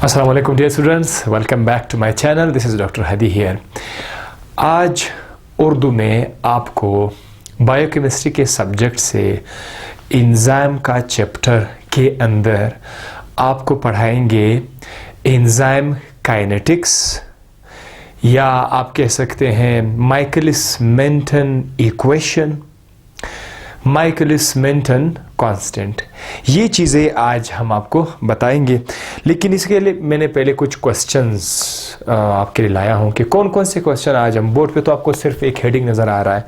अस्सलाम वालेकुम dear students, welcome back to my channel. This is doctor Hadi here. आज उर्दू में आपको बायोकेमिस्ट्री के सब्जेक्ट से एंजाइम का चैप्टर के अंदर आपको पढ़ाएंगे एंजाइम काइनेटिक्स, या आप कह सकते हैं Michaelis Menten equation, Michaelis Menten constant. ये चीज़ें आज हम आपको बताएंगे, लेकिन इसके लिए मैंने पहले कुछ क्वेश्चंस आपके लिए लाया हूँ कि कौन कौन से क्वेश्चन आज हम बोर्ड पे तो आपको सिर्फ एक हेडिंग नज़र आ रहा है।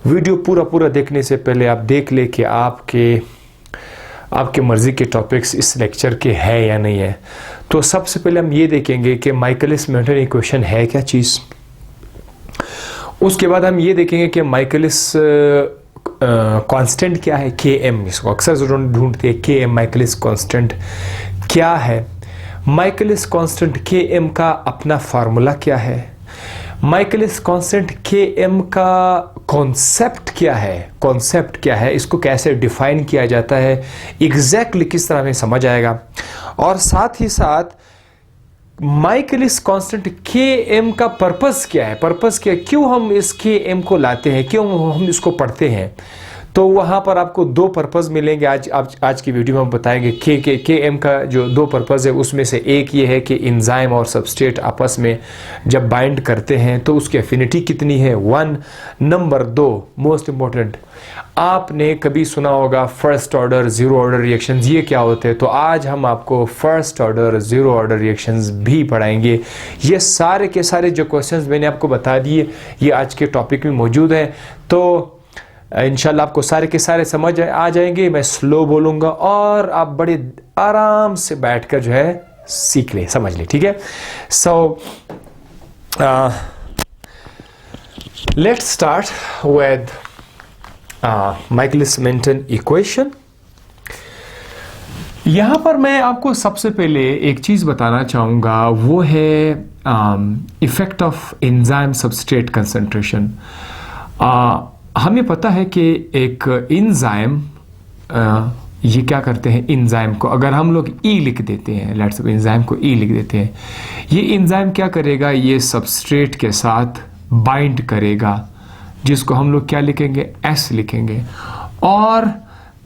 वीडियो पूरा देखने से पहले आप देख ले कि आपके मर्ज़ी के टॉपिक्स इस लेक्चर के है या नहीं है। तो सबसे पहले हम ये देखेंगे कि माइकलिस मेंटन इक्वेशन है क्या चीज़। उसके बाद हम ये देखेंगे कि माइकलिस कांस्टेंट क्या है, के एम, इसको अक्सर ढूंढते हैं के एम, माइकलिस कांस्टेंट क्या है, माइकलिस कांस्टेंट के एम का अपना फार्मूला क्या है, माइकलिस कांस्टेंट के एम का कॉन्सेप्ट क्या है, इसको कैसे डिफाइन किया जाता है, एग्जैक्टली किस तरह में समझ आएगा। और साथ ही साथ माइकलिस कांस्टेंट के एम का पर्पस क्या है, क्यों हम इस के एम को लाते हैं, क्यों हम इसको पढ़ते हैं। तो वहाँ पर आपको दो पर्पस मिलेंगे। आज की वीडियो में हम बताएंगे के एम का जो दो पर्पस है, उसमें से एक ये है कि एंजाइम और सबस्ट्रेट आपस में जब बाइंड करते हैं तो उसकी एफिनिटी कितनी है, 1। नंबर 2 मोस्ट इंपॉर्टेंट, आपने कभी सुना होगा first order zero order reactions, ये क्या होते हैं। तो आज हम आपको first order zero order reactions भी पढ़ाएंगे। ये सारे के सारे जो क्वेश्चंस मैंने आपको बता दिए ये आज के टॉपिक में मौजूद हैं। तो इंशाल्लाह आपको सारे के सारे समझ आ जाएंगे। मैं स्लो बोलूँगा और आप बड़े आराम से बैठकर जो है सीख ले, समझ ले, ठीक है। So let's start with Michaelis Menten equation. यहाँ पर मैं आपको सबसे पहले एक चीज़ बताना चाहूँगा, वो है effect of enzyme substrate concentration. हमें पता है कि एक एंजाइम ये क्या करते हैं, एंजाइम को अगर हम लोग ई लिख देते हैं, लेट्स से एंजाइम को ई लिख देते हैं, ये एंजाइम क्या करेगा, ये सबस्ट्रेट के साथ बाइंड करेगा, जिसको हम लोग क्या लिखेंगे, एस लिखेंगे। और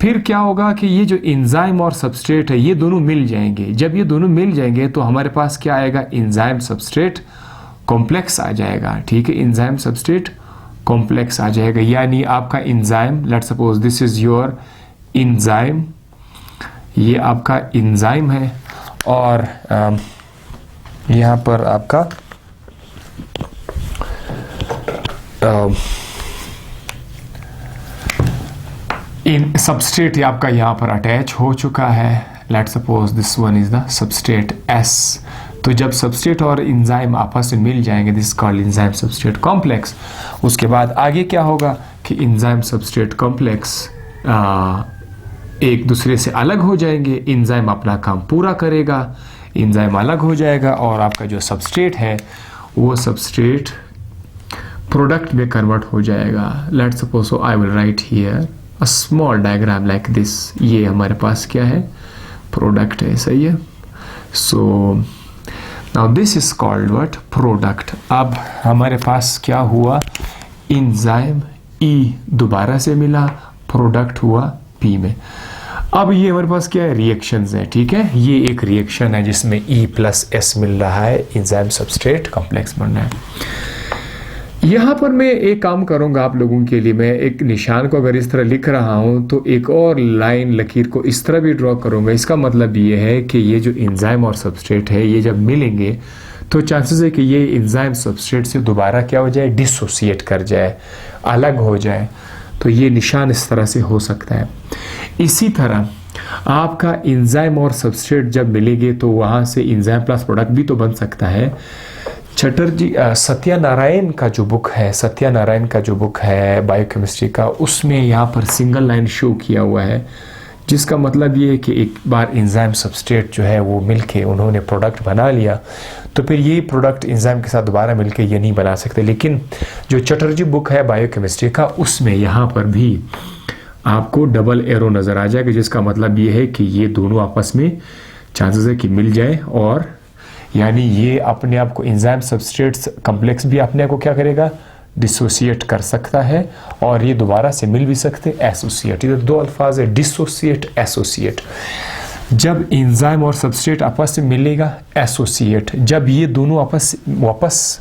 फिर क्या होगा कि ये जो एंजाइम और सबस्ट्रेट है ये दोनों मिल जाएंगे। जब ये दोनों मिल जाएंगे तो हमारे पास क्या आएगा, एंजाइम सबस्ट्रेट कॉम्प्लेक्स आ जाएगा, ठीक है। एंजाइम सबस्ट्रेट कॉम्प्लेक्स आ जाएगा, यानी आपका enzyme, let's suppose this is your enzyme, ये आपका एंजाइम है और यहाँ पर आपका सबस्ट्रेट आपका यहाँ पर अटैच हो चुका है। Let's suppose this one is the substrate S. तो जब सबस्ट्रेट और एंजाइम आपस में मिल जाएंगे, this called enzyme substrate complex. उसके बाद आगे क्या होगा कि एंजाइम सबस्ट्रेट कॉम्प्लेक्स एक दूसरे से अलग हो जाएंगे, एंजाइम अपना काम पूरा करेगा, एंजाइम अलग हो जाएगा और आपका जो सबस्ट्रेट है वो सबस्ट्रेट प्रोडक्ट में कन्वर्ट हो जाएगा। Let's suppose so I will write here a small diagram like this. ये हमारे पास क्या है, प्रोडक्ट है, सही है। So now this is called what, product. अब हमारे पास क्या हुआ, एंजाइम ई दोबारा से मिला, प्रोडक्ट हुआ पी में। अब ये हमारे पास क्या है, रिएक्शंस है, ठीक है। ये एक रिएक्शन है जिसमें ई प्लस एस मिल रहा है, एंजाइम सबस्ट्रेट कॉम्प्लेक्स बन रहा है। यहाँ पर मैं एक काम करूँगा आप लोगों के लिए, मैं एक निशान को अगर इस तरह लिख रहा हूँ तो एक और लाइन लकीर को इस तरह भी ड्रॉ करूँगा। इसका मतलब ये है कि ये जो एंजाइम और सबस्ट्रेट है ये जब मिलेंगे तो चांसेस है कि ये एंजाइम सबस्ट्रेट से दोबारा क्या हो जाए, डिसोसिएट कर जाए, अलग हो जाए। तो ये निशान इस तरह से हो सकता है। इसी तरह आपका एंजाइम और सबस्ट्रेट जब मिलेंगे तो वहाँ से एंजाइम प्लस प्रोडक्ट भी तो बन सकता है। चटर्जी सत्यानारायण का जो बुक है बायोकेमिस्ट्री का, उसमें यहाँ पर सिंगल लाइन शो किया हुआ है, जिसका मतलब ये है कि एक बार एंजाइम सबस्ट्रेट जो है वो मिलके उन्होंने प्रोडक्ट बना लिया, तो फिर ये प्रोडक्ट एंजाइम के साथ दोबारा मिलके ये नहीं बना सकते। लेकिन जो चटर्जी बुक है बायोकेमिस्ट्री का, उसमें यहाँ पर भी आपको डबल एरो नज़र आ जाएगा, जिसका मतलब ये है कि ये दोनों आपस में चांसेस है कि मिल जाए, और यानी ये अपने आप को एंजाइम सब्सट्रेट कॉम्प्लेक्स भी अपने आप को क्या करेगा, डिसोसिएट कर सकता है, और ये दोबारा से मिल भी सकते हैं, एसोसिएट। ये दो अल्फाज है, डिसोसिएट, एसोसिएट। जब एंजाइम और सब्सट्रेट आपस में मिलेगा, एसोसिएट। जब ये दोनों आपस वापस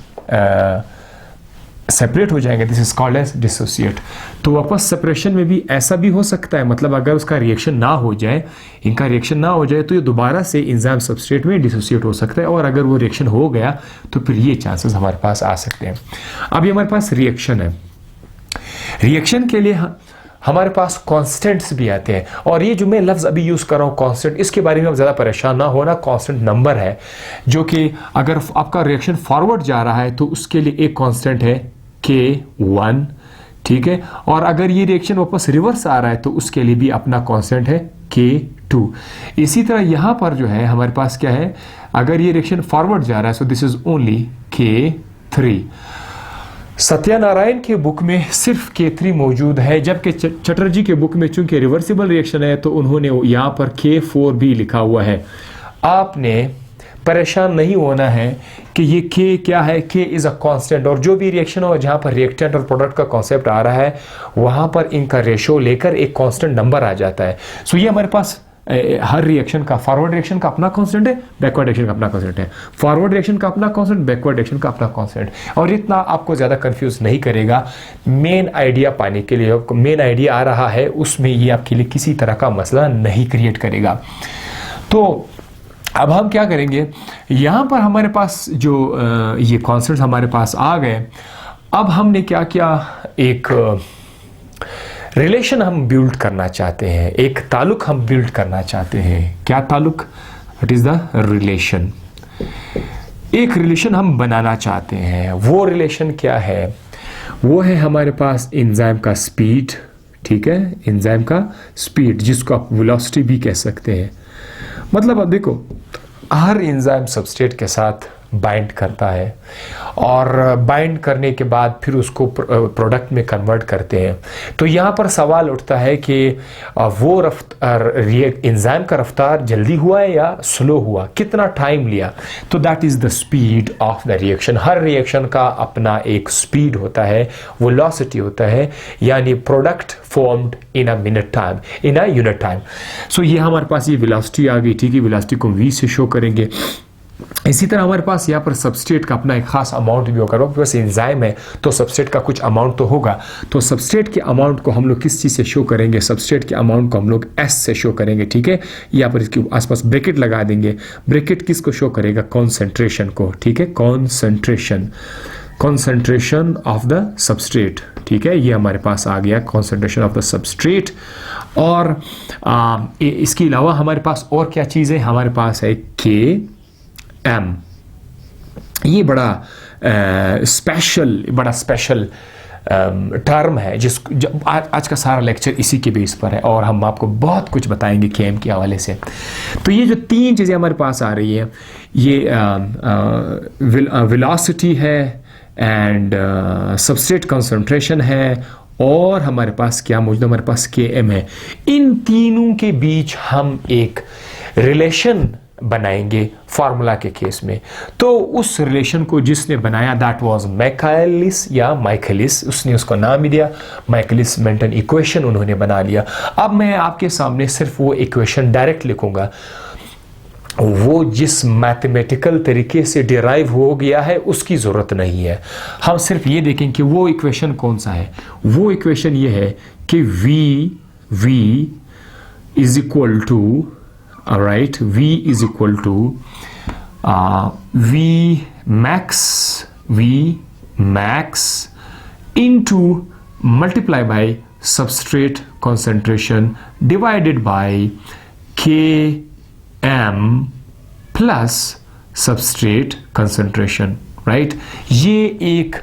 सेपरेट हो जाएंगे, this is called as dissociate. तो वापस सेपरेशन में भी ऐसा भी हो सकता है, मतलब अगर उसका रिएक्शन ना हो जाए, इनका रिएक्शन ना हो जाए, तो ये दोबारा से एंजाइम सब्सट्रेट में डिसोसिएट हो सकता है, और अगर वो रिएक्शन हो गया तो फिर ये चांसेस हमारे पास आ सकते हैं। अब ये हमारे पास रिएक्शन है, रिएक्शन के लिए हमारे पास कांस्टेंट्स भी आते हैं, और ये जो मैं लफ्ज़ अभी यूज़ कर रहा हूँ कांस्टेंट, इसके बारे में आप ज़्यादा परेशान ना होना। कांस्टेंट नंबर है जो कि अगर आपका रिएक्शन फॉरवर्ड जा रहा है तो उसके लिए एक कांस्टेंट है K1, ठीक है, और अगर ये रिएक्शन वापस रिवर्स आ रहा है तो उसके लिए भी अपना कांस्टेंट है K2। इसी तरह यहाँ पर जो है हमारे पास क्या है, अगर ये रिएक्शन फॉरवर्ड जा रहा है so this is only K3। Satyanarayan के बुक में सिर्फ K3 मौजूद है, जबकि चटर्जी के बुक में चूंकि रिवर्सिबल रिएक्शन है तो उन्होंने यहाँ पर K4 भी लिखा हुआ है। आपने परेशान नहीं होना है कि ये K क्या है, K इज़ अ कांस्टेंट, और जो भी रिएक्शन हो जहाँ पर रिएक्टेंट और प्रोडक्ट का कॉन्सेप्ट आ रहा है वहाँ पर इनका रेशो लेकर एक कांस्टेंट नंबर आ जाता है। सो ये हमारे पास हर रिएक्शन का, फॉरवर्ड रिएक्शन का अपना कांस्टेंट है, बैकवर्ड रिएक्शन का अपना कांस्टेंट है, फॉरवर्ड रिएक्शन का अपना कांस्टेंट, बैकवर्ड रिएक्शन का अपना कांस्टेंट, और इतना आपको ज़्यादा कंफ्यूज नहीं करेगा। मेन आइडिया पाने के लिए, मेन आइडिया आ रहा है उसमें ये आपके लिए किसी तरह का मसला नहीं क्रिएट करेगा। तो अब हम क्या करेंगे, यहाँ पर हमारे पास जो ये कॉन्सेप्ट हमारे पास आ गए, अब हमने क्या किया, एक रिलेशन हम बिल्ड करना चाहते हैं, एक ताल्लुक हम बिल्ड करना चाहते हैं। क्या ताल्लुक? What is the relation? एक रिलेशन हम बनाना चाहते हैं। वो रिलेशन क्या है? वो है हमारे पास एंजाइम का स्पीड, ठीक है, एंजाइम का स्पीड, जिसको आप वेलोसिटी भी कह सकते हैं। मतलब अब देखो, हर एंजाइम सबस्ट्रेट के साथ बाइंड करता है, और बाइंड करने के बाद फिर उसको प्रोडक्ट में कन्वर्ट करते हैं। तो यहाँ पर सवाल उठता है कि वो एंजाइम का रफ्तार जल्दी हुआ है या स्लो हुआ, कितना टाइम लिया? तो that is the speed of the reaction. Her reaction का अपना एक स्पीड होता है, वेलोसिटी होता है, यानी product formed in a minute time, in a unit time. So ये हमारे पास ये वेलोसिटी आ गई, ठीक है, वेलोसिटी को v से शो करेंगे। इसी तरह हमारे पास यहाँ पर सबस्ट्रेट का अपना एक खास अमाउंट भी होगा। आपके पास एंजाइम है तो सबस्ट्रेट का कुछ अमाउंट तो होगा, तो सबस्ट्रेट के अमाउंट को हम लोग किस चीज़ से शो करेंगे? सबस्ट्रेट के अमाउंट को हम लोग S से शो करेंगे, ठीक है। यहाँ पर इसके आसपास ब्रैकेट लगा देंगे। ब्रैकेट किसको शो करेगा? कॉन्सेंट्रेशन को, ठीक है, कॉन्सेंट्रेशन ऑफ द सबस्ट्रेट, ठीक है। ये हमारे पास आ गया कॉन्सेंट्रेशन ऑफ द सबस्ट्रेट। और इसके अलावा हमारे पास और क्या चीज़ है? हमारे पास है Km। ये बड़ा स्पेशल टर्म है, आज का सारा लेक्चर इसी के बेस पर है, और हम आपको बहुत कुछ बताएंगे Km के हवाले से। तो ये जो तीन चीज़ें हमारे पास आ रही है, ये वेलोसिटी है, एंड सबस्ट्रेट कंसंट्रेशन है, और हमारे पास क्या मौजूद है? हमारे पास Km है। इन तीनों के बीच हम एक रिलेशन बनाएंगे फार्मूला के केस में। तो उस रिलेशन को जिसने बनाया, दैट वाज मैकालिस या माइकलिस, उसने उसको नाम ही दिया माइकलिस मेंटन इक्वेशन, उन्होंने बना लिया। अब मैं आपके सामने सिर्फ वो इक्वेशन डायरेक्ट लिखूंगा, वो जिस मैथमेटिकल तरीके से डिराइव हो गया है उसकी ज़रूरत नहीं है। हम सिर्फ ये देखें कि वो इक्वेशन कौन सा है। वो इक्वेशन ये है कि V is equal to, alright, V is equal to V max into multiply by substrate concentration divided by Km plus substrate concentration, right? ये एक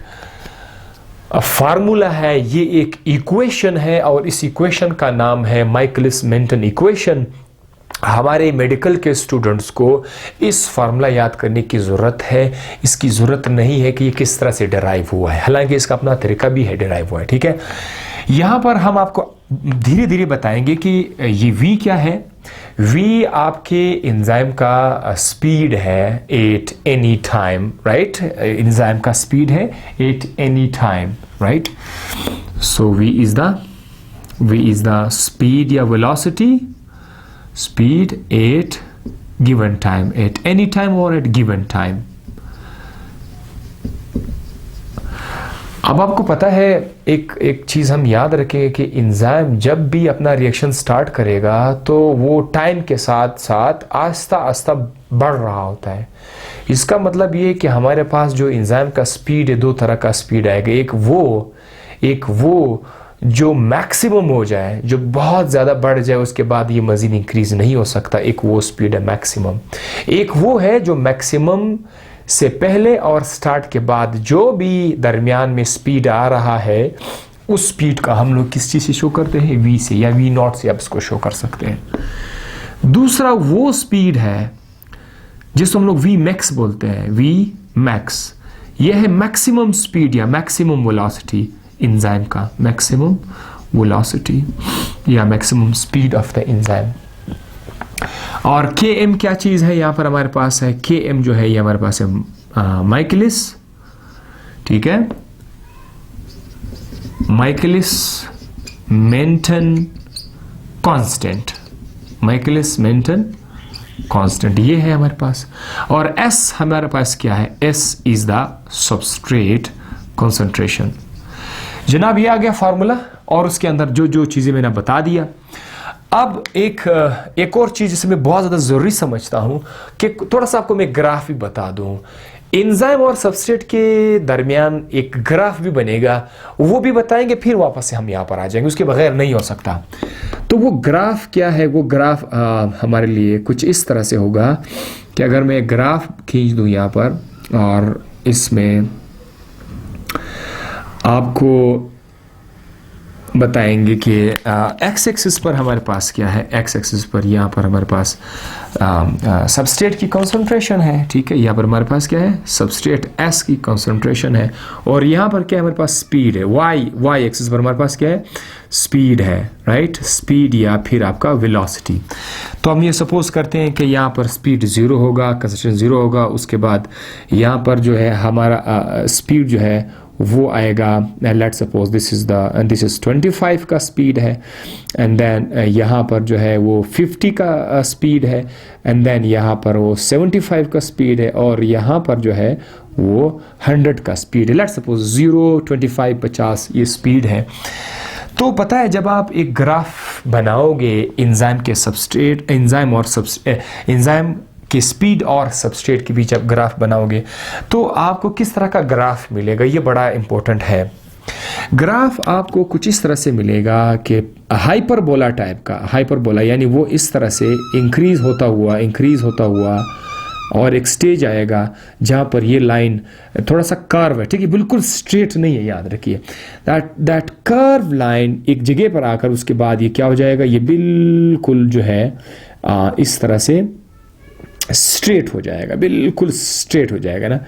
फार्मूला है, ये एक इक्वेशन है, और इस इक्वेशन का नाम है माइकलिस मेंटन इक्वेशन। हमारे मेडिकल के स्टूडेंट्स को इस फार्मूला याद करने की ज़रूरत है, इसकी ज़रूरत नहीं है कि ये किस तरह से डिराइव हुआ है, हालांकि इसका अपना तरीका भी है डिराइव हुआ है, ठीक है। यहाँ पर हम आपको धीरे धीरे बताएंगे कि ये V क्या है, V आपके एंजाइम का स्पीड है at any time, right? Enzyme का स्पीड है at any time, right? So V is the speed या velocity, speed at given time, at any time or at given time. अब आपको पता है एक चीज़ हम याद रखें कि एंजाइम जब भी अपना रिएक्शन स्टार्ट करेगा तो वो टाइम के साथ साथ आस्ता आस्ता बढ़ रहा होता है। इसका मतलब ये कि हमारे पास जो एंजाइम का स्पीड है, दो तरह का स्पीड आएगा। एक वो जो मैक्सिमम हो जाए, जो बहुत ज़्यादा बढ़ जाए, उसके बाद ये मज़ीद इंक्रीज नहीं हो सकता, एक वो स्पीड है मैक्सिमम। एक वो है जो मैक्सिमम से पहले और स्टार्ट के बाद जो भी दरमियान में स्पीड आ रहा है, उस स्पीड का हम लोग किस चीज़ से शो करते हैं? V से या V0 से आप इसको शो कर सकते हैं। दूसरा वो स्पीड है जिसको हम लोग V max बोलते हैं, V max। यह है मैक्सिमम स्पीड या मैक्सिमम वेलोसिटी एंजाइम का, मैक्सिमम वेलोसिटी या maximum speed of the enzyme. और Km क्या चीज़ है यहाँ पर हमारे पास है? Km जो है ये हमारे पास है माइकलिस, ठीक है? Michaelis Menten constant, Michaelis Menten constant ये है हमारे पास। और S हमारे पास क्या है? S is the substrate concentration. जनाब ये आ गया फार्मूला और उसके अंदर जो जो चीज़ें मैंने बता दिया। अब एक और चीज़ जिसे मैं बहुत ज़्यादा ज़रूरी समझता हूँ कि थोड़ा सा आपको मैं ग्राफ भी बता दूँ। एंजाइम और सबस्ट्रेट के दरमियान एक ग्राफ भी बनेगा, वो भी बताएंगे, फिर वापस से हम यहाँ पर आ जाएंगे, उसके बगैर नहीं हो सकता। तो वो ग्राफ क्या है? वो ग्राफ हमारे लिए कुछ इस तरह से होगा कि अगर मैं ग्राफ खींच दूँ यहाँ पर और इसमें आपको बताएंगे कि एक्स एक्सिस पर हमारे पास क्या है? एक्स एक्सिस पर यहाँ पर हमारे पास सबस्ट्रेट की कंसंट्रेशन है, ठीक है? यहाँ पर हमारे पास क्या है? सबस्ट्रेट एस की कंसंट्रेशन है। और यहाँ पर क्या है? हमारे पास स्पीड है। वाई एक्सिस पर हमारे पास क्या है? स्पीड है, राइट? स्पीड या फिर आपका वेलोसिटी। तो हम ये सपोज करते हैं कि यहाँ पर स्पीड 0 होगा, कंसंट्रेशन 0 होगा। उसके बाद यहाँ पर जो है हमारा स्पीड जो है वो आएगा, लेट्स सपोज दिस इज 25 का स्पीड है, एंड देन यहाँ पर जो है वो 50 का स्पीड है, एंड देन यहाँ पर वो 75 का स्पीड है, और यहाँ पर जो है वो 100 का स्पीड है। लेट्स सपोज 0, 25, 50 ये स्पीड है। तो पता है जब आप एक ग्राफ बनाओगे एंजाइम के सबस्ट्रेट, एंजाइम कि स्पीड और सबस्ट्रेट के बीच आप ग्राफ बनाओगे तो आपको किस तरह का ग्राफ मिलेगा, ये बड़ा इंपॉर्टेंट है। ग्राफ आपको कुछ इस तरह से मिलेगा कि हाइपरबोला टाइप का, हाइपरबोला यानी वो इस तरह से इंक्रीज होता हुआ और एक स्टेज आएगा जहाँ पर ये लाइन थोड़ा सा कर्व है, ठीक है? बिल्कुल स्ट्रेट नहीं है, याद रखिए। दैट कर्व लाइन एक जगह पर आकर उसके बाद ये क्या हो जाएगा? ये बिल्कुल जो है इस तरह से स्ट्रेट हो जाएगा, बिल्कुल स्ट्रेट हो जाएगा ना।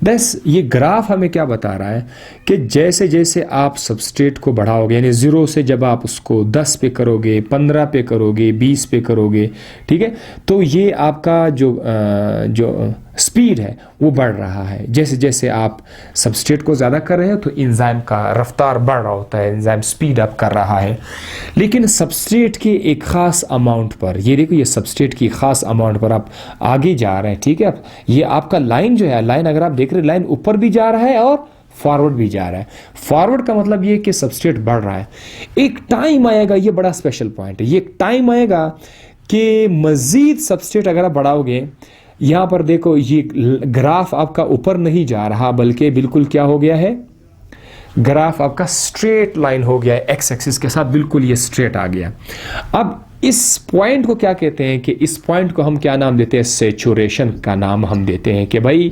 बस ये ग्राफ हमें क्या बता रहा है कि जैसे जैसे आप सबस्ट्रेट को बढ़ाओगे, यानी 0 से जब आप उसको 10 पे करोगे, 15 पे करोगे, 20 पे करोगे, ठीक है, तो ये आपका जो स्पीड है वो बढ़ रहा है। जैसे जैसे आप सबस्ट्रेट को ज़्यादा कर रहे हो तो एंजाइम का रफ्तार बढ़ रहा होता है, एंजाइम स्पीड अप कर रहा है। लेकिन सबस्ट्रेट के एक ख़ास अमाउंट पर, ये देखो ये सबस्ट्रेट की ख़ास अमाउंट पर आप आगे जा रहे हैं, ठीक है? ये आपका लाइन जो है, लाइन अगर आप देख रहे हैं, लाइन ऊपर भी जा रहा है और फॉरवर्ड भी जा रहा है। फॉरवर्ड का मतलब ये कि सबस्ट्रेट बढ़ रहा है। एक टाइम आएगा, ये बड़ा स्पेशल पॉइंट है, ये एक टाइम आएगा कि मज़ीद सबस्ट्रेट अगर आप बढ़ाओगे, यहाँ पर देखो ये ग्राफ आपका ऊपर नहीं जा रहा बल्कि बिल्कुल क्या हो गया है? ग्राफ आपका स्ट्रेट लाइन हो गया है, एक्स एक्सिस के साथ बिल्कुल ये स्ट्रेट आ गया। अब इस पॉइंट को क्या कहते हैं कि इस पॉइंट को हम क्या नाम देते हैं? सैचुरेशन का नाम हम देते हैं कि भाई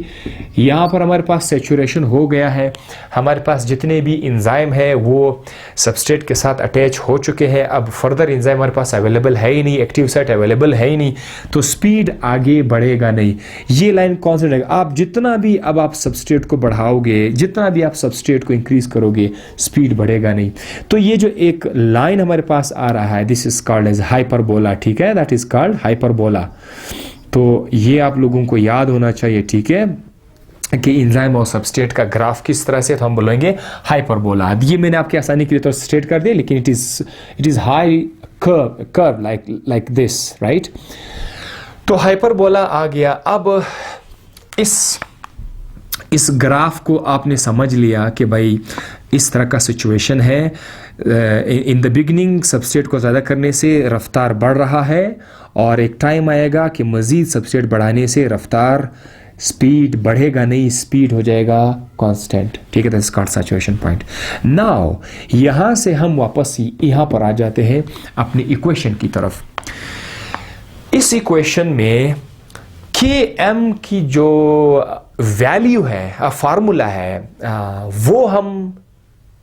यहाँ पर हमारे पास सैचुरेशन हो गया है, हमारे पास जितने भी एंजाइम है वो सबस्ट्रेट के साथ अटैच हो चुके हैं, अब फर्दर एंजाइम हमारे पास अवेलेबल है ही नहीं, एक्टिव साइट अवेलेबल है ही नहीं, तो स्पीड आगे बढ़ेगा नहीं। ये लाइन कौन सी रहेगा? आप जितना भी अब आप सबस्ट्रेट को बढ़ाओगे, जितना भी आप सबस्ट्रेट को इंक्रीज करोगे, स्पीड बढ़ेगा नहीं। तो ये जो एक लाइन हमारे पास आ रहा है, this is called as hyperbola, ठीक है, दैट इज कॉल्ड हाइपरबोला। तो ये आप लोगों को याद होना चाहिए, ठीक है, कि एंजाइम और सबस्ट्रेट का ग्राफ किस तरह से, तो हम बोलेंगे हाइपरबोला। ये मैंने आपकी आसानी के लिए तो स्ट्रेट कर दिया, लेकिन it is high curve like this, right. तो हाइपरबोला आ गया। अब इस ग्राफ को आपने समझ लिया कि भाई इस तरह का सिचुएशन है। इन द बिगिनिंग सबस्ट्रेट को ज़्यादा करने से रफ्तार बढ़ रहा है, और एक टाइम आएगा कि मज़ीद सबस्ट्रेट बढ़ाने से रफ्तार, स्पीड बढ़ेगा नहीं, स्पीड हो जाएगा कांस्टेंट, ठीक है, that is called saturation point. Now यहाँ से हम वापस यहाँ पर आ जाते हैं अपनी इक्वेशन की तरफ। इस इक्वेशन में Km की जो वैल्यू है, फार्मूला है, वो हम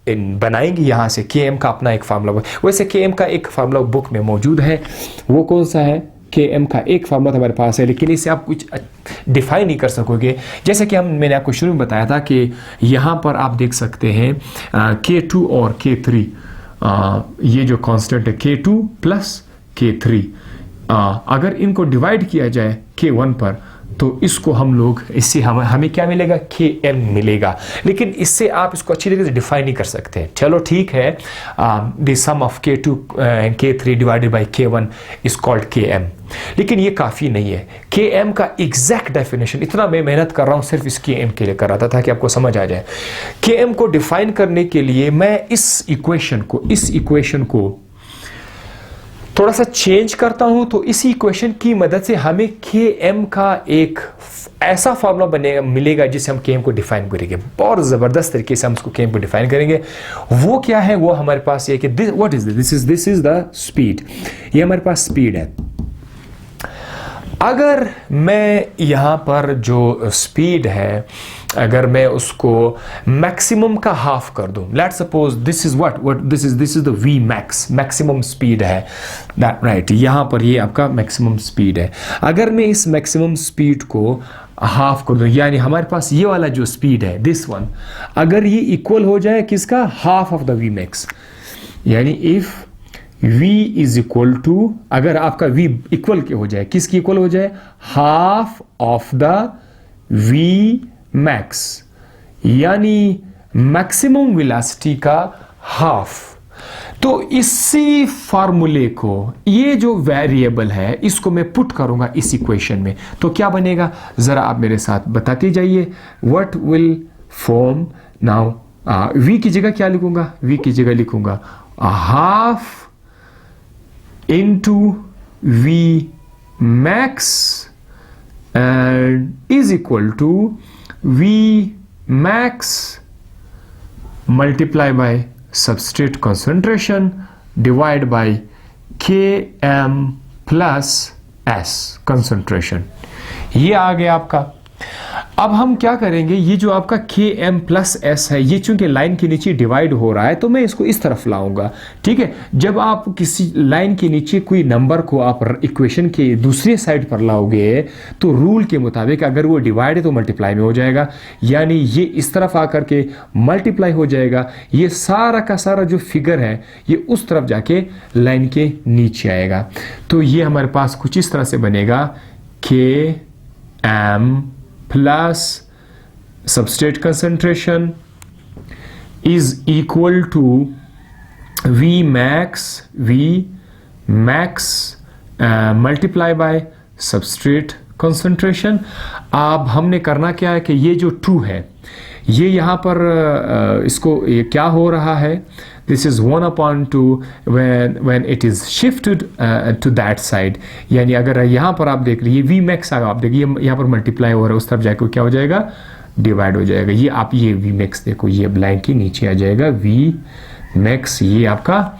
बनाएंगे यहाँ से। Km का अपना एक फार्मूला, वैसे Km का एक फार्मूला बुक में मौजूद है। वो कौन सा है? Km का एक फार्मूला हमारे पास है, लेकिन इसे आप कुछ डिफाइन नहीं कर सकोगे। जैसे कि मैंने आपको शुरू में बताया था कि यहाँ पर आप देख सकते हैं K2 और K3, ये जो कांस्टेंट है K2 प्लस K3, अगर इनको डिवाइड किया जाए K1 पर, तो इसको हम लोग, इससे हमें क्या मिलेगा? Km मिलेगा। लेकिन इससे आप इसको अच्छी तरीके से डिफाइन नहीं कर सकते। चलो ठीक है, the sum of K2 and K3 divided by K1 is called Km, लेकिन ये काफ़ी नहीं है। Km का एग्जैक्ट डेफिनेशन, इतना मैं मेहनत कर रहा हूँ सिर्फ इस Km के लिए कर रहा था ताकि आपको समझ आ जाए। Km को डिफाइन करने के लिए मैं इस इक्वेशन को थोड़ा सा चेंज करता हूं, तो इसी इक्वेशन की मदद से हमें Km का एक ऐसा फॉर्मूला मिलेगा जिससे हम Km को डिफाइन करेंगे। बहुत ज़बरदस्त तरीके से हम उसको Km को डिफाइन करेंगे। वो क्या है? वो हमारे पास ये कि what is this is the speed. ये हमारे पास स्पीड है। अगर मैं यहाँ पर जो स्पीड है, अगर मैं उसको मैक्सिमम का हाफ कर दूं, let's suppose this is this is the V max, maximum speed है, दैट राइट, यहाँ पर ये आपका मैक्सिमम स्पीड है। अगर मैं इस मैक्सिमम स्पीड को हाफ कर दूं, यानी हमारे पास ये वाला जो स्पीड है, दिस वन, अगर ये इक्वल हो जाए किसका? Half of the V max. यानी if v is equal to, अगर आपका v इक्वल के हो जाए, किसकी इक्वल हो जाए? Half of the v max, यानी मैक्सिमम वेलोसिटी का हाफ। तो इसी फार्मूले को, ये जो वेरिएबल है, इसको मैं पुट करूंगा इस इक्वेशन में, तो क्या बनेगा? जरा आप मेरे साथ बताते जाइए। What will form now? v की जगह क्या लिखूंगा? v की जगह लिखूंगा half into V max and is equal to V max multiply by substrate concentration divided by Km plus S concentration। ये आ गया आपका। अब हम क्या करेंगे? ये जो आपका Km प्लस S है, ये चूंकि लाइन के नीचे डिवाइड हो रहा है, तो मैं इसको इस तरफ लाऊंगा, ठीक है। जब आप किसी लाइन के नीचे कोई नंबर को आप इक्वेशन के दूसरे साइड पर लाओगे, तो रूल के मुताबिक अगर वो डिवाइड है तो मल्टीप्लाई में हो जाएगा, यानी ये इस तरफ आकर के मल्टीप्लाई हो जाएगा। ये सारा का सारा जो फिगर है, ये उस तरफ जाके लाइन के नीचे आएगा। तो ये हमारे पास कुछ इस तरह से बनेगा, Km plus substrate concentration is equal to V max multiply by substrate concentration। अब हमने करना क्या है कि ये जो 2 है, ये यहाँ पर इसको ये क्या हो रहा है? This is 1/2 when it is shifted to that side। यानी अगर यहाँ पर आप देख लीजिए V max, आप देखिए यहाँ पर मल्टीप्लाई हो रहा है, उस तरफ जाकर क्या हो जाएगा? डिवाइड हो जाएगा। ये आप ये V max देखो, ये लाइन के नीचे आ जाएगा V max, ये आपका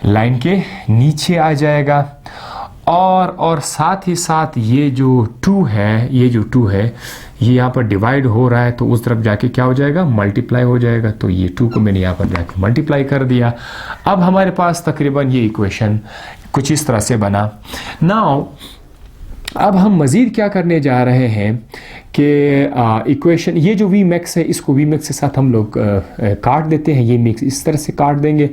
लाइन के नीचे आ जाएगा। और साथ ही साथ ये जो 2 है, ये यहाँ पर डिवाइड हो रहा है, तो उस तरफ जाके क्या हो जाएगा? मल्टीप्लाई हो जाएगा। तो ये 2 को मैंने यहाँ पर जाके मल्टीप्लाई कर दिया। अब हमारे पास तकरीबन ये इक्वेशन कुछ इस तरह से बना। नाउ अब हम मज़ीद क्या करने जा रहे हैं कि इक्वेशन, ये जो वी मैक्स है, इसको वी मैक्स के साथ हम लोग काट देते हैं। ये मिक्स इस तरह से काट देंगे,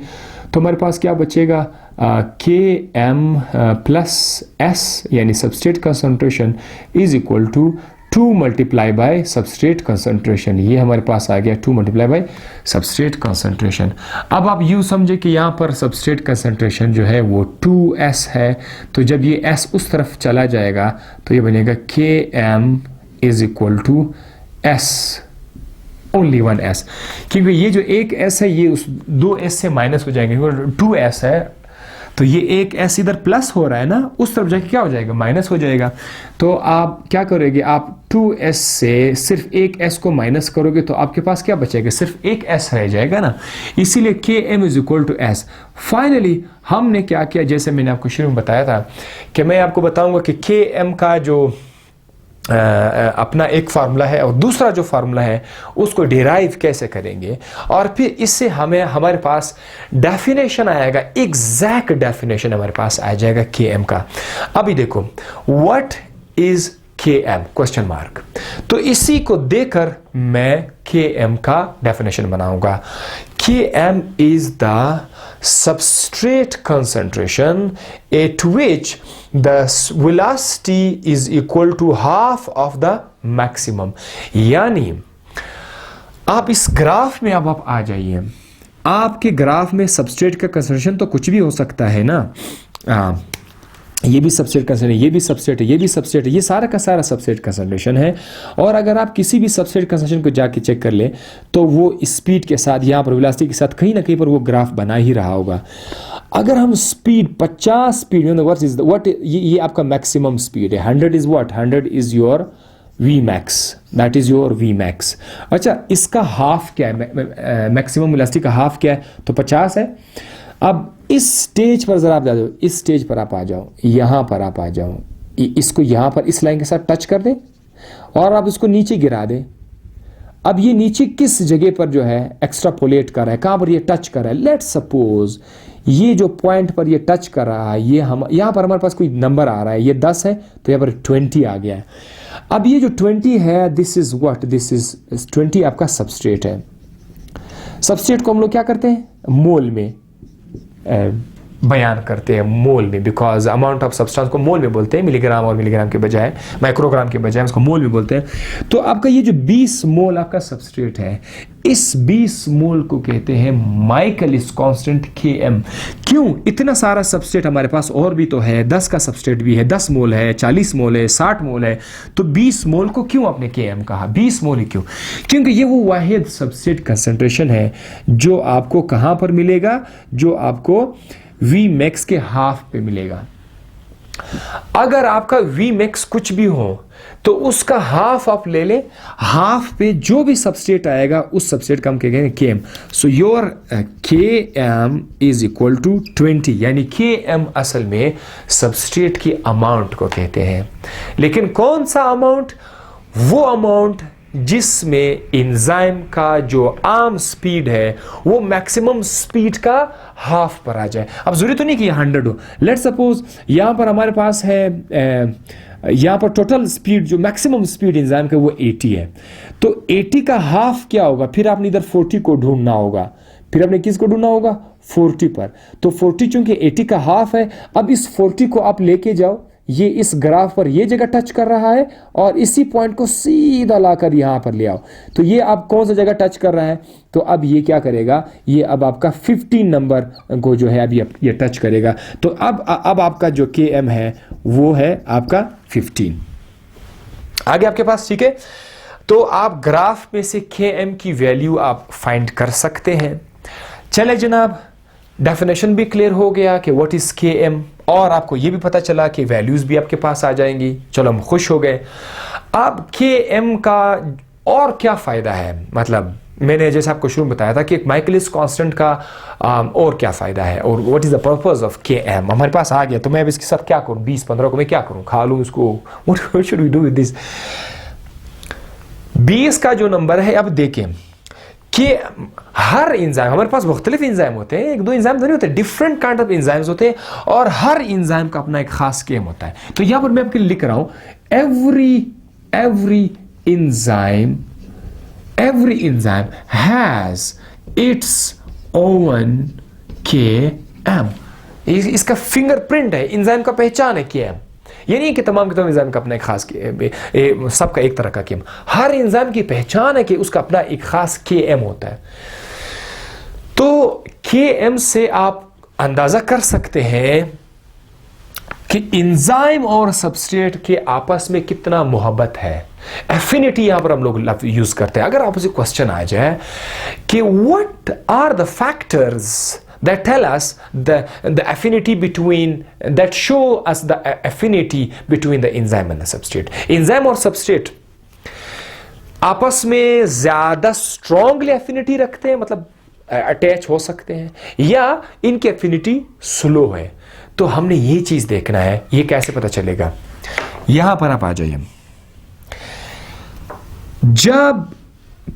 तो हमारे पास क्या बचेगा? के एम प्लस एस यानी substrate concentration is equal to 2 multiply by substrate concentration. ये हमारे पास आ गया 2 मल्टीप्लाई बाय सबस्ट्रेट कंसंट्रेशन। अब आप यूँ समझे कि यहाँ पर सबस्ट्रेट कंसंट्रेशन जो है वो 2s है, तो जब ये s उस तरफ चला जाएगा तो ये बनेगा K M is equal to s, only 1s, क्योंकि ये जो एक s है ये उस 2s से माइनस हो जाएंगे, 2s है तो ये एक s इधर प्लस हो रहा है ना, उस तरफ जाके क्या हो जाएगा, माइनस हो जाएगा। तो आप क्या करोगे, आप 2s से सिर्फ एक s को माइनस करोगे तो आपके पास क्या बचेगा, सिर्फ एक s रह जाएगा ना, इसीलिए K M is equal to s। Finally हमने क्या किया, जैसे मैंने आपको शुरू में बताया था कि मैं आपको बताऊंगा कि के एम का जो अपना एक फार्मूला है और दूसरा जो फार्मूला है उसको डिराइव कैसे करेंगे, और फिर इससे हमें हमारे पास डेफिनेशन आएगा, एग्जैक्ट डेफिनेशन हमारे पास आ जाएगा के एम का। अभी देखो व्हाट इज के एम क्वेश्चन मार्क, तो इसी को देकर मैं के एम का डेफिनेशन बनाऊंगा। K M is the substrate concentration at which the velocity is equal to half of the maximum। यानी आप इस ग्राफ में अब आप आ जाइए, आपके ग्राफ में सबस्ट्रेट का कंसंट्रेशन तो कुछ भी हो सकता है ना, ये भी सबस्ट्रेट कंसंट्रेशन, ये भी सबस्ट्रेट है, ये भी सबस्ट्रेट है, ये सारा का सारा सबस्ट्रेट कंसंट्रेशन है। और अगर आप किसी भी सबस्ट्रेट कंसंट्रेशन को जाके चेक कर ले तो वो स्पीड के साथ, यहाँ पर वेलोसिटी के साथ कहीं ना कहीं पर वो ग्राफ बना ही रहा होगा। अगर हम स्पीड 50 स्पीड व्हाट ये आपका मैक्सिमम स्पीड है, 100 is what, 100 is your V max, that is your V max. अच्छा, इसका हाफ क्या है, मैक्सिमम वेलोसिटी का हाफ क्या है, तो 50 है। अब इस स्टेज पर जरा आप जा जाओ, इस स्टेज पर आप आ जाओ, यहां पर आप आ जाओ, इसको यहां पर इस लाइन के साथ टच कर दे और आप इसको नीचे गिरा दे। अब ये नीचे किस जगह पर जो है एक्स्ट्रापोलेट कर रहा है, कहां पर ये टच कर रहा है, लेट्स सपोज ये जो पॉइंट पर ये टच कर रहा है, ये हम यहां पर हमारे पास कोई नंबर आ रहा है, ये 10 है तो यहां पर 20 आ गया है। अब ये जो 20 है, this is what, this is 20 आपका सबस्ट्रेट है। सबस्ट्रेट को हम लोग क्या करते हैं, मोल में बयान करते हैं, मोल में, बिकॉज अमाउंट ऑफ सब्सटेंस को मोल में बोलते हैं, मिलीग्राम और मिलीग्राम के बजाय, माइक्रोग्राम के बजाय उसको मोल में बोलते हैं। तो आपका ये जो 20 मोल आपका सबस्ट्रेट है, इस 20 मोल को कहते हैं माइकलिस कांस्टेंट के एम। क्यों, इतना सारा सबस्ट्रेट हमारे पास और भी तो है, 10 का सबस्ट्रेट भी है, 10 मोल है, 40 मोल है, 60 मोल है, तो 20 मोल को क्यों आपने के एम कहा, 20 मोल ही क्यों, क्योंकि ये वो वाहिद सबस्ट्रेट कंसंट्रेशन है जो आपको कहां पर मिलेगा, जो आपको वी मैक्स के हाफ पे मिलेगा। अगर आपका वी मैक्स कुछ भी हो तो उसका हाफ आप ले ले, हाफ पे जो भी सबस्ट्रेट आएगा उस सबस्ट्रेट का हम कहेंगे के एम। सो योर के एम इज इक्वल टू 20, यानी के एम असल में सबस्ट्रेट की अमाउंट को कहते हैं। लेकिन कौन सा अमाउंट, वो अमाउंट जिसमें एंजाइम का जो आम स्पीड है वो मैक्सिमम स्पीड का हाफ पर आ जाए। अब जरूरी तो नहीं कि 100 हो, लेट्स सपोज यहां पर हमारे पास है, यहां पर टोटल स्पीड जो मैक्सिमम स्पीड एंजाइम का वो 80 है, तो 80 का हाफ क्या होगा, फिर आपने इधर 40 को ढूंढना होगा, फिर आपने किस को ढूंढना होगा, 40 पर। तो 40 चूंकि 80 का हाफ है, अब इस 40 को आप लेके जाओ, ये इस ग्राफ पर ये जगह टच कर रहा है और इसी पॉइंट को सीधा लाकर यहां पर ले आओ, तो ये अब कौन सा जगह टच कर रहा है, तो अब ये क्या करेगा, ये अब आपका 15 नंबर को जो है अभी ये टच करेगा। तो अब आपका जो के एम है वो है आपका 15 आगे आपके पास, ठीक है। तो आप ग्राफ में से के एम की वैल्यू आप फाइंड कर सकते हैं। चले जनाब, डेफिनेशन भी क्लियर हो गया कि व्हाट इज के एम, और आपको ये भी पता चला कि वैल्यूज भी आपके पास आ जाएंगी, चलो हम खुश हो गए। अब के एम का और क्या फायदा है, मतलब मैंने जैसे आपको शुरू में बताया था कि एक माइकलिस कांस्टेंट का और क्या फायदा है, और what is the purpose of के एम हमारे पास आ गया। तो मैं अब इसके साथ क्या करूं, 20-15 को मैं क्या करूं, खा लूं उसको, what should we do with this. 20 का जो नंबर है, अब देखें कि हर एंजाइम, हमारे पास मुख्तलिफ एंजाइम होते हैं, एक दो एंजाइम तो नहीं होते, डिफरेंट काइंड ऑफ एंजाइम्स होते हैं, और हर एंजाइम का अपना एक खास केम होता है। तो यहां पर मैं आपके लिए लिख रहा हूं, every enzyme has its own Km। इसका फिंगरप्रिंट है, एंजाइम का पहचान है Km। ये नहीं कि तमाम के तमाम एंजाइम का अपना एक खास सबका एक तरह का Km, हर एंजाइम की पहचान है कि उसका अपना एक खास Km होता है। तो Km से आप अंदाजा कर सकते हैं कि एंजाइम और सबस्ट्रेट के आपस में कितना मोहब्बत है। एफिनिटी यहां पर हम लोग यूज करते हैं। अगर आपसे क्वेश्चन आ जाए कि what are the factors that tell us the affinity between, that show us the affinity between the enzyme and the substrate। enzyme और substrate आपस में ज्यादा स्ट्रॉन्गली एफिनिटी रखते हैं, मतलब अटैच हो सकते हैं, या इनकी एफिनिटी स्लो है। तो हमने ये चीज देखना है। ये कैसे पता चलेगा? यहां पर आप आ जाइए। जब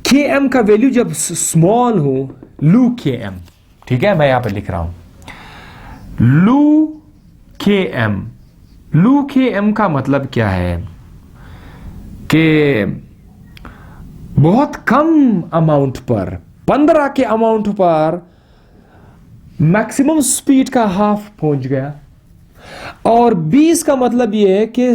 Km का वैल्यू जब स्मॉल हो, लू Km, ठीक है, मैं यहां पर लिख रहा हूं लू Km। लू Km का मतलब क्या है कि बहुत कम अमाउंट पर, 15 के अमाउंट पर मैक्सिमम स्पीड का हाफ पहुंच गया, और 20 का मतलब यह है कि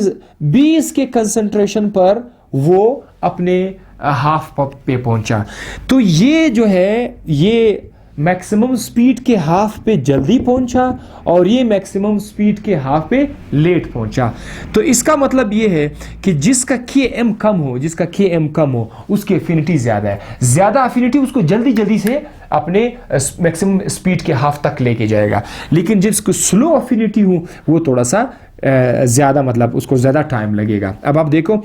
20 के कंसंट्रेशन पर वो अपने हाफ पे पहुंचा। तो ये जो है, ये मैक्सिमम स्पीड के हाफ पे जल्दी पहुंचा और ये मैक्सिमम स्पीड के हाफ पे लेट पहुंचा। तो इसका मतलब ये है कि जिसका Km कम हो, जिसका Km कम हो, उसकी एफिनिटी ज्यादा है। ज्यादा एफिनिटी उसको जल्दी जल्दी से अपने मैक्सिमम स्पीड के हाफ तक लेके जाएगा, लेकिन जिसको स्लो एफिनिटी हो वो थोड़ा सा ज्यादा, मतलब उसको ज्यादा टाइम लगेगा। अब आप देखो,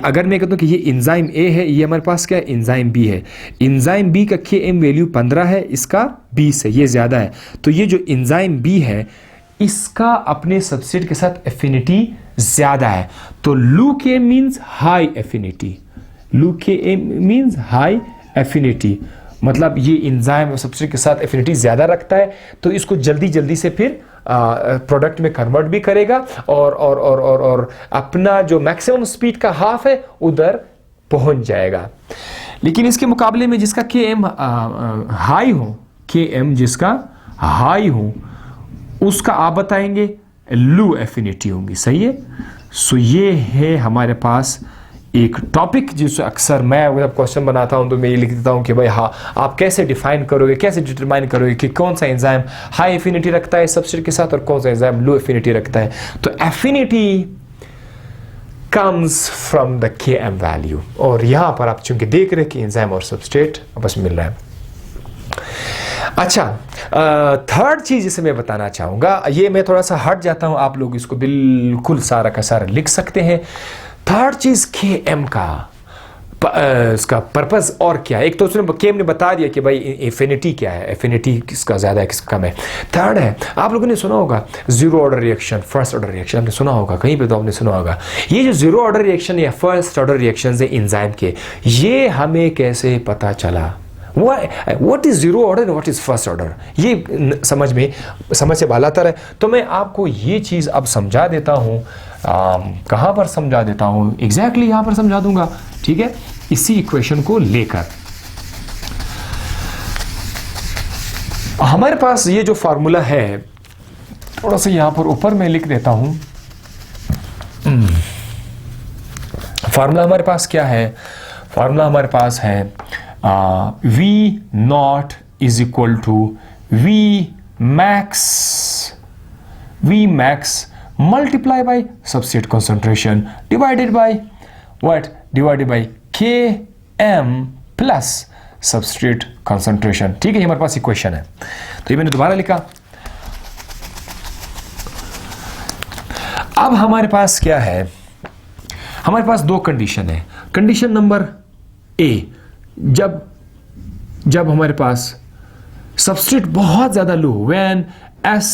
अगर मैं कहता हूं कि ये एंजाइम ए है, ये हमारे पास क्या है, एंजाइम बी है। एंजाइम बी का Km वैल्यू 15 है, इसका 20 है, ये ज्यादा है। तो ये जो एंजाइम बी है, इसका अपने सबस्ट्रेट के साथ एफिनिटी ज्यादा है। तो लू Km मींस हाई एफिनिटी, लू Km मींस हाई एफिनिटी, मतलब ये एंजाइम और सबस्ट्रेट के साथ एफिनिटी ज्यादा रखता है, तो इसको जल्दी जल्दी से फिर प्रोडक्ट में कन्वर्ट भी करेगा और अपना जो मैक्सिमम स्पीड का हाफ है उधर पहुंच जाएगा। लेकिन इसके मुकाबले में जिसका Km हाई हो, Km जिसका हाई हो, उसका आप बताएंगे लो एफिनिटी होंगी। सही है। सो ये है हमारे पास एक टॉपिक जिससे अक्सर मैं जब क्वेश्चन बनाता हूं तो मैं ये लिख देता हूं कि भाई हाँ, आप कैसे डिफाइन करोगे, कैसे डिटरमाइन करोगे कि कौन सा एंजाइम हाई एफिनिटी रखता है सबस्ट्रेट के साथ और कौन सा एंजाइम लो एफिनिटी रखता है। तो affinity comes from the Km value, और यहां पर आप चूंकि देख रहे हैं कि एंजाइम और सबस्ट्रेट आपस में मिल रहा है। अच्छा, थर्ड चीज जिसे मैं बताना चाहूंगा, ये मैं थोड़ा सा हट जाता हूं, आप लोग इसको बिल्कुल सारा का सारा लिख सकते हैं। थर्ड चीज Km का इसका पर्पस और क्या है। एक तो उसने Km ने बता दिया कि भाई एफिनिटी क्या है, एफिनिटी किसका ज्यादा है किसका कम है। थर्ड है, आप लोगों ने सुना होगा zero order reaction, first order reaction, आपने सुना होगा कहीं पे, तो आपने सुना होगा। ये जो जीरो ऑर्डर रिएक्शन या फर्स्ट ऑर्डर रिएक्शन है एंजाइम के, ये हमें कैसे पता चला? What is zero order, what is first order, ये समझ से बालातर है। तो मैं आपको ये चीज अब समझा देता हूं। कहां पर समझा देता हूं? एग्जैक्टली यहां पर समझा दूंगा, ठीक है, इसी इक्वेशन को लेकर। हमारे पास ये जो फार्मूला है, थोड़ा सा यहां पर ऊपर मैं लिख देता हूं। फार्मूला हमारे पास क्या है? फार्मूला हमारे पास है V naught is equal to V max multiply by substrate concentration divided by what? Divided by Km plus substrate concentration। ठीक है, ये हमारे पास इक्वेशन है। तो ये मैंने दोबारा लिखा। अब हमारे पास क्या है? हमारे पास दो कंडीशन है। कंडीशन नंबर ए, जब हमारे पास सबस्ट्रेट बहुत ज्यादा लो, when S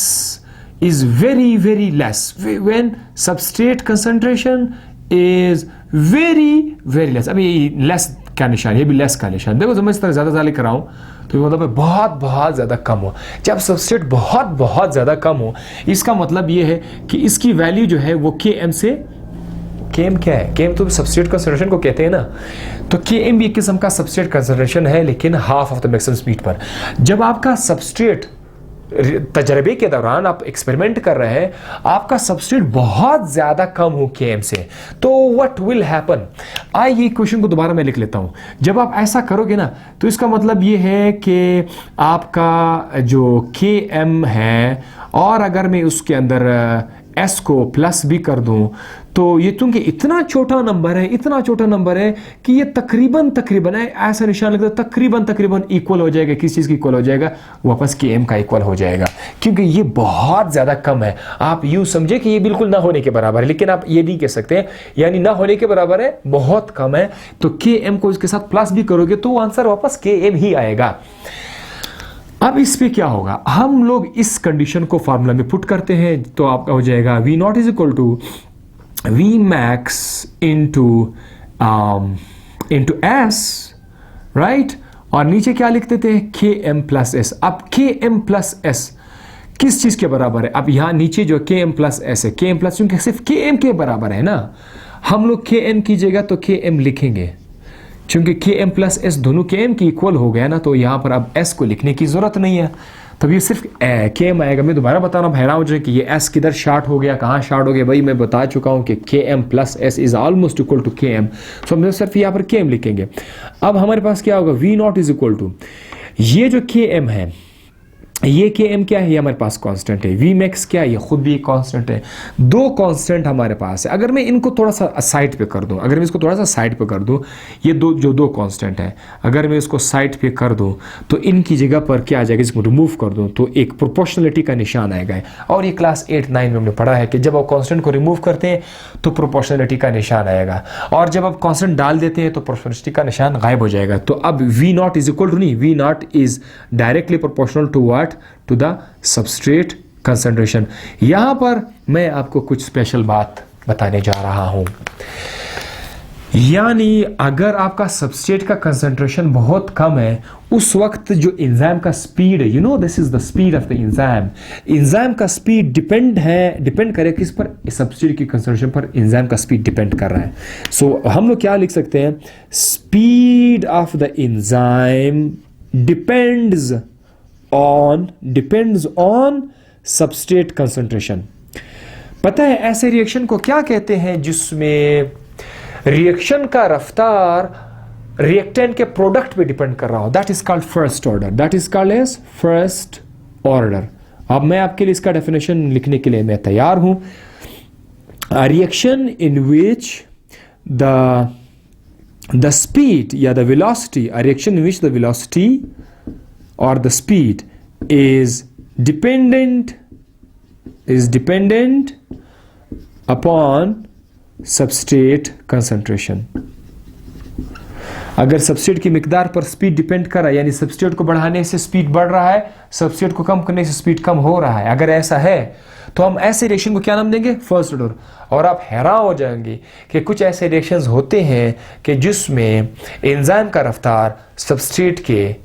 is very less, when substrate concentration is very less। अभी लेस का निशान, ये भी लेस का निशान, देखो मैं इस तरह ज्यादा लिख रहा हूं, तो ये मतलब बहुत ज्यादा कम हो। जब सबस्ट्रेट बहुत ज्यादा कम हो, इसका मतलब ये है कि इसकी वैल्यू जो है वो Km से, Km क्या है? Km तो सबस्ट्रेट कंसंट्रेशन को कहते हैं ना। तो Km भी एक किस्म का सबस्ट्रेट कंसंट्रेशन है, लेकिन half of the maximum speed पर। जब आपका सबस्ट्रेट तजर्बे के दौरान, आप एक्सपेरिमेंट कर रहे हैं, आपका सबस्ट्रेट बहुत ज्यादा कम हो Km से, तो व्हाट विल हैपन। आइए क्वेश्चन को दोबारा मैं लिख लेता हूं। जब आप ऐसा करोगे ना, तो इसका मतलब ये है कि आपका जो Km है, और अगर मैं उसके अंदर S को प्लस भी कर दूं, तो ये चूंकि इतना छोटा नंबर है, इतना छोटा नंबर है कि ये तकरीबन है, ऐसा निशान लगता है तकरीबन इक्वल हो जाएगा। किस चीज़ की इक्वल हो जाएगा? वापस Km का इक्वल हो जाएगा, क्योंकि ये बहुत ज़्यादा कम है। आप यूँ समझे कि ये बिल्कुल ना होने के बराबर है, लेकिन आप ये नहीं कह सकते हैं यानी ना होने के बराबर है, बहुत कम है। तो Km को इसके साथ प्लस भी करोगे तो आंसर वापस Km ही आएगा। अब इस पे क्या होगा, हम लोग इस कंडीशन को फार्मूला में पुट करते हैं, तो आपका हो जाएगा V not is equal to V max into S, right. और नीचे क्या लिख देते हैं? Km plus S। अब Km प्लस S किस चीज के बराबर है? अब यहां नीचे जो Km प्लस S है, Km प्लस, क्योंकि सिर्फ Km के बराबर है ना, हम लोग Kn कीजिएगा तो Km लिखेंगे, क्योंकि Km प्लस S दोनों Km की इक्वल हो गया ना, तो यहां पर अब S को लिखने की जरूरत नहीं है, तब ये सिर्फ Km आएगा। मैं दोबारा बता रहा हूँ, हैरान हो जाए कि ये S किधर शार्ट हो गया, कहाँ शार्ट हो गया। भाई मैं बता चुका हूँ कि Km plus S is almost equal to Km, so हम सिर्फ यहाँ पर Km लिखेंगे। अब हमारे पास क्या होगा? V not is equal to, ये जो Km है, ये Km क्या है? ये हमारे पास कांस्टेंट है। V मैक्स क्या है? ये खुद भी कांस्टेंट है। दो कांस्टेंट हमारे पास है। अगर मैं इनको थोड़ा सा साइड पे कर दूं, अगर मैं इसको थोड़ा सा साइड पे कर दूं, ये दो कांस्टेंट है, अगर मैं इसको साइड पे कर दूं तो इनकी जगह पर क्या आ जाएगा? इसको रिमूव कर दूं तो एक प्रोपोर्शनलिटी का निशान आएगा। और ये क्लास 8-9 में हमने पढ़ा है कि जब आप कांस्टेंट को रिमूव करते हैं तो प्रोपोर्शनलिटी का निशान आएगा, और जब आप कांस्टेंट डाल देते हैं तो प्रोपोर्शनलिटी का निशान गायब हो जाएगा। तो अब V not is equal to नहीं, V not is directly proportional to what? To the substrate concentration. यहां पर मैं आपको कुछ स्पेशल बात बताने जा रहा हूं, यानी अगर आपका सबस्ट्रेट का कंसंट्रेशन बहुत कम है, उस वक्त जो एंजाइम का स्पीड है, you know this is the speed of the enzyme का स्पीड डिपेंड करे किस पर? सबस्ट्रेट की कंसंट्रेशन पर एंजाइम का स्पीड डिपेंड कर रहा है। सो हम लोग क्या लिख सकते हैं? Speed of the enzyme depends on substrate concentration. पता है ऐसे रिएक्शन को क्या कहते हैं जिसमें रिएक्शन का रफ्तार रिएक्टेंट के प्रोडक्ट पे डिपेंड कर रहा हो? That is called first order, that is called as first order. अब मैं आपके लिए इसका डेफिनेशन लिखने के लिए मैं तैयार हूं। Reaction in which the speed या the velocity, a reaction in which the velocity or the speed is dependent upon substrate concentration। अगर सबस्ट्रेट की मिकदार पर स्पीड डिपेंड कर रहा है, यानी सबस्ट्रेट को बढ़ाने से स्पीड बढ़ रहा है, सबस्ट्रेट को कम करने से स्पीड कम हो रहा है, अगर ऐसा है तो हम ऐसे रिएक्शन को क्या नाम देंगे? First order. और आप हैरान हो जाएंगे कि कुछ ऐसे रिएक्शंस होते हैं कि जिसमें एंजाइम का रफ्तार सबस्ट्रेट के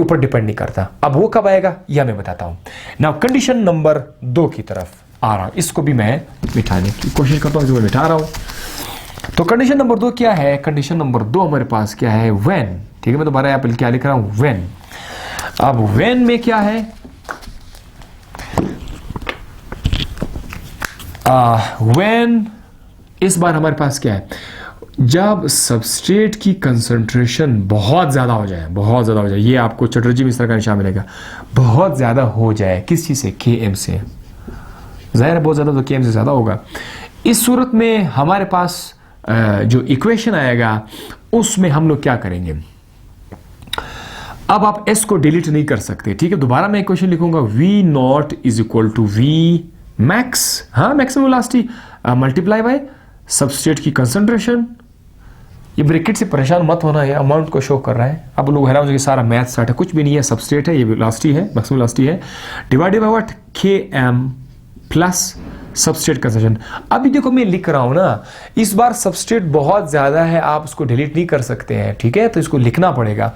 ऊपर डिपेंड नहीं करता। अब वो कब आएगा यह मैं बताता हूं। नाउ कंडीशन नंबर 2 की तरफ आ रहा हूं, इसको भी मैं मिटाने की कोशिश करता हूं, इसको मैं मिटा रहा हूं। तो कंडीशन नंबर 2 क्या है? कंडीशन नंबर 2 हमारे पास क्या है? व्हेन। ठीक है, मैं दोबारा यहाँ पे क्या लिख रहा हूं? व्हेन। अब व्हेन में क्या है? व्हेन इस बार हमारे पास क्या है? जब सबस्ट्रेट की कंसंट्रेशन बहुत ज्यादा हो जाए, ये आपको चटर्जी मिश्रा का निशान मिलेगा, बहुत ज्यादा हो जाए। किस चीज से? Km से। जाहिर है बहुत ज्यादा तो Km से ज्यादा होगा। इस सूरत में हमारे पास जो इक्वेशन आएगा उसमें हम लोग क्या करेंगे? अब आप S को डिलीट नहीं कर सकते, ठीक है। दोबारा मैं इक्वेशन लिखूंगा, V not is equal to V max, हाँ maximum velocity multiply by substrate की कंसंट्रेशन। ये ब्रैकेट से परेशान मत होना, है अमाउंट को शो कर रहा है। अब लोग हैरान हो जाएंगे सारा मैथ स्टार्ट है, कुछ भी नहीं है, सबस्ट्रेट है, ये वेलोसिटी है, मैक्सिमम वेलोसिटी है, divided by what? Km plus substrate concentration. अभी देखो मैं लिख रहा हूं ना, इस बार सबस्ट्रेट बहुत ज्यादा है, आप उसको डिलीट नहीं कर सकते हैं, ठीक है, तो इसको लिखना पड़ेगा।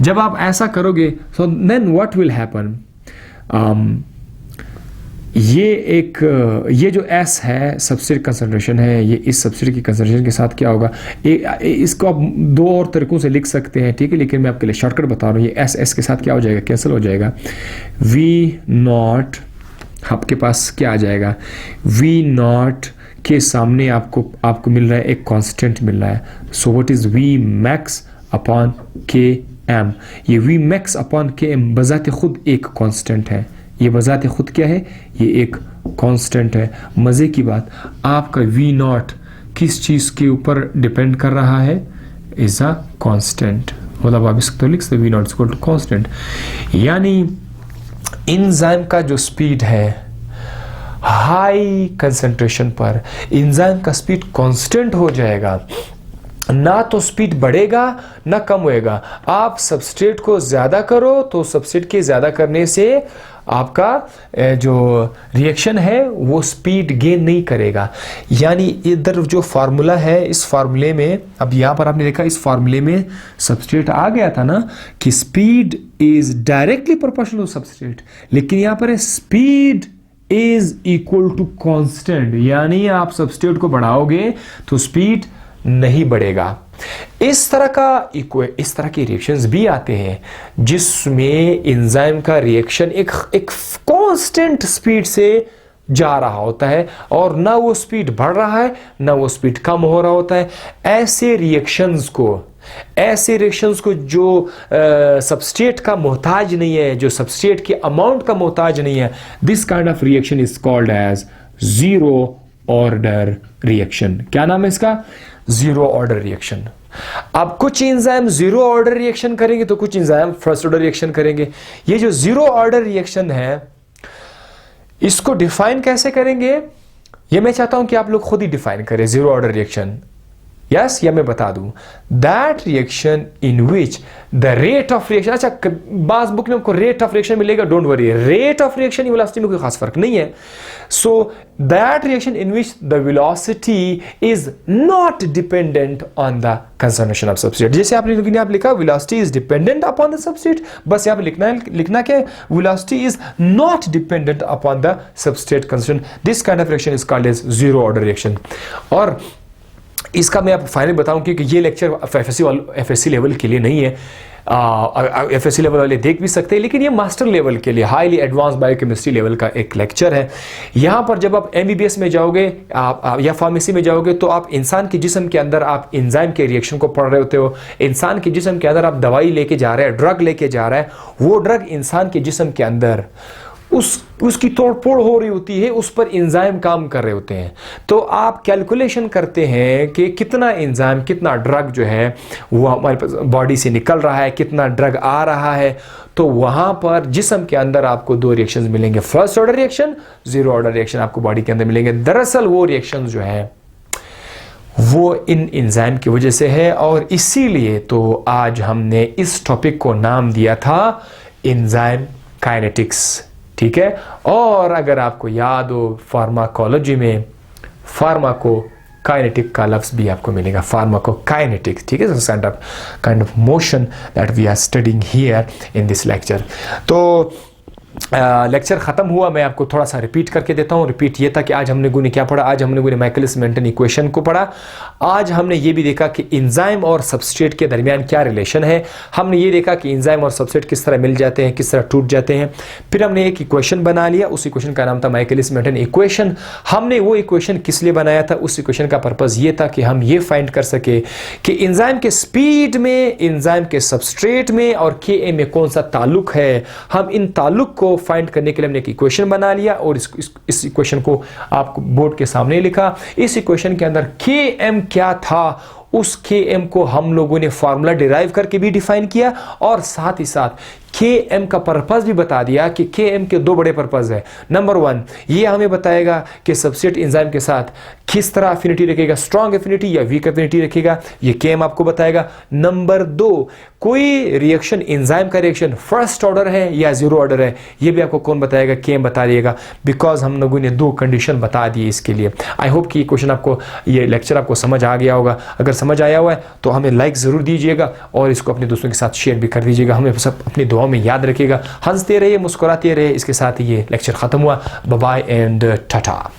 जब आप ऐसा करोगे so then what will happen? ये जो S है सबस्ट्रेट कंसंट्रेशन है, ये इस सबस्ट्रेट की कंसंट्रेशन के साथ क्या होगा, इसको आप दो और तरीकों से लिख सकते हैं, ठीक है, लेकिन मैं आपके लिए शॉर्टकट बता रहा हूँ। ये S के साथ क्या हो जाएगा, कैंसिल हो जाएगा। V0 आपके पास क्या आ जाएगा, V0 के सामने आपको मिल रहा है एक कांस्टेंट मिल रहा है। So what is V max upon Km। ये V max अपॉन Km बजाते खुद एक कांस्टेंट है। ये बजाते खुद क्या है, ये एक कांस्टेंट है। मज़े की बात, आपका V0 किस चीज़ के ऊपर डिपेंड कर रहा है, इज अ कांस्टेंट। मतलब आप इसको तो लिख सकते V0 इक्वल टू कांस्टेंट। यानी एंजाइम का जो स्पीड है हाई कंसंट्रेशन पर, एंजाइम का स्पीड कांस्टेंट हो जाएगा, ना तो स्पीड बढ़ेगा ना कम होएगा। आप सबस्ट्रेट को ज्यादा करो तो सबस्ट्रेट के ज्यादा करने से आपका जो रिएक्शन है वो स्पीड गेन नहीं करेगा। यानी इधर जो फार्मूला है, इस फार्मूले में, अब यहां पर आपने देखा इस फार्मूले में सबस्ट्रेट आ गया था ना कि speed is directly proportional to substrate, लेकिन यहां पर है speed is equal to constant. यानी आप सबस्ट्रेट को बढ़ाओगे तो स्पीड नहीं बढ़ेगा। इस तरह के रिएक्शंस भी आते हैं जिसमें एंजाइम का रिएक्शन एक कांस्टेंट स्पीड से जा रहा होता है और ना वो स्पीड बढ़ रहा है ना वो स्पीड कम हो रहा होता है। ऐसे रिएक्शंस को जो सबस्ट्रेट का मोहताज नहीं है, जो सबस्ट्रेट के अमाउंट का मोहताज नहीं है, this kind of reaction is called as zero order reaction. क्या नाम है इसका, जीरो ऑर्डर रिएक्शन। अब कुछ एंजाइम जीरो ऑर्डर रिएक्शन करेंगे तो कुछ एंजाइम फर्स्ट ऑर्डर रिएक्शन करेंगे। ये जो जीरो ऑर्डर रिएक्शन है इसको डिफाइन कैसे करेंगे, ये मैं चाहता हूं कि आप लोग खुद ही डिफाइन करें। जीरो ऑर्डर रिएक्शन, यस, या मैं बता दूं, that reaction in which the rate of reaction, अच्छा बास बुक में आपको रेट ऑफ रिएक्शन मिलेगा, don't worry, rate of reaction velocity में कोई खास फर्क नहीं है। So that reaction in which the velocity is not dependent on the concentration of substrate. जैसे आपने आप लिखा velocity is dependent upon the substrate, बस यहां पर लिखना क्या है, velocity is not dependent upon the substrate concentration. This kind of reaction is called as zero order reaction. और इसका मैं आपको फाइनल बताऊं कि ये लेक्चर एफएससी लेवल के लिए नहीं है। एफएससी लेवल वाले देख भी सकते हैं, लेकिन ये मास्टर लेवल के लिए, हाईली एडवांस बायोकेमिस्ट्री लेवल का एक लेक्चर है। यहाँ पर जब आप एमबीबीएस में जाओगे या फार्मेसी में जाओगे तो आप इंसान के जिस्म के अंदर आप एंजाइम के रिएक्शन को पढ़ रहे होते हो। इंसान के जिस्म के अंदर आप दवाई लेके जा रहे हैं, ड्रग लेके जा रहे हैं, वो ड्रग इंसान के जिस्म के अंदर उसकी तोड़फोड़ हो रही होती है, उस पर एंजाइम काम कर रहे होते हैं। तो आप कैलकुलेशन करते हैं कि कितना एंजाइम, कितना ड्रग जो है वो हमारे बॉडी से निकल रहा है, कितना ड्रग आ रहा है। तो वहां पर जिस्म के अंदर आपको दो रिएक्शंस मिलेंगे, first order reaction, zero order reaction आपको बॉडी के अंदर मिलेंगे। दरअसल वो रिएक्शंस जो है वो इन एंजाइम की वजह से है, और इसीलिए तो आज हमने इस टॉपिक को नाम दिया था एंजाइम काइनेटिक्स, ठीक है। और अगर आपको याद हो फार्माकोलॉजी में फार्माको काइनेटिक का लफ्ज भी आपको मिलेगा, फार्माको काइनेटिक्स, ठीक है, kind of motion that we are studying here in this lecture. तो लेक्चर ख़त्म हुआ, मैं आपको थोड़ा सा रिपीट करके देता हूँ। रिपीट ये था कि आज हमने गुने क्या पढ़ा, आज हमने गुने माइकलिस मेंटन इक्वेशन को पढ़ा। आज हमने ये भी देखा कि एंजाइम और सबस्ट्रेट के दरमियान क्या रिलेशन है। हमने ये देखा कि एंजाइम और सबस्ट्रेट किस तरह मिल जाते हैं, किस तरह टूट जाते हैं। फिर हमने एक इक्वेशन बना लिया, उस इक्वेशन का नाम था माइकलिस मेंटन इक्वेशन। हमने वो इक्वेशन किस लिए बनाया था, उस इक्वेशन का पर्पज़ ये था कि हम ये फाइंड कर सके कि एंजाइम के स्पीड में, एंजाइम के सबस्ट्रेट में और Km में कौन सा ताल्लुक है। हम इन ताल्लुक को फाइंड करने के लिए हमने एक इक्वेशन बना लिया और इस इक्वेशन को आपको बोर्ड के सामने लिखा। इस इक्वेशन के अंदर Km क्या था, उस Km को हम लोगों ने फार्मूला डिराइव करके भी डिफाइन किया, और साथ ही साथ Km का पर्पस भी बता दिया कि Km के दो बड़े पर्पस है। नंबर वन, ये हमें बताएगा कि सबस्ट्रेट एंजाइम के साथ किस तरह एफिनिटी रखेगा, स्ट्रॉन्ग एफिनिटी या वीक एफिनिटी रखेगा, ये Km आपको बताएगा। नंबर दो, कोई रिएक्शन, एंजाइम का रिएक्शन फर्स्ट ऑर्डर है या जीरो ऑर्डर है, ये भी आपको कौन बताएगा, Km बता दिएगा, बिकॉज हम लोगों ने दो कंडीशन बता दी इसके लिए। आई होप कि ये क्वेश्चन आपको, ये लेक्चर आपको समझ आ गया होगा। अगर समझ आया हुआ है तो हमें लाइक ज़रूर दीजिएगा और इसको अपने दोस्तों के साथ शेयर भी कर दीजिएगा। हमें सब अपनी दुआ दुआ में याद रखिएगा। हंसते रहिए, मुस्कुराते रहिए। इसके साथ ही ये लेक्चर ख़त्म हुआ। Bye bye and Tata.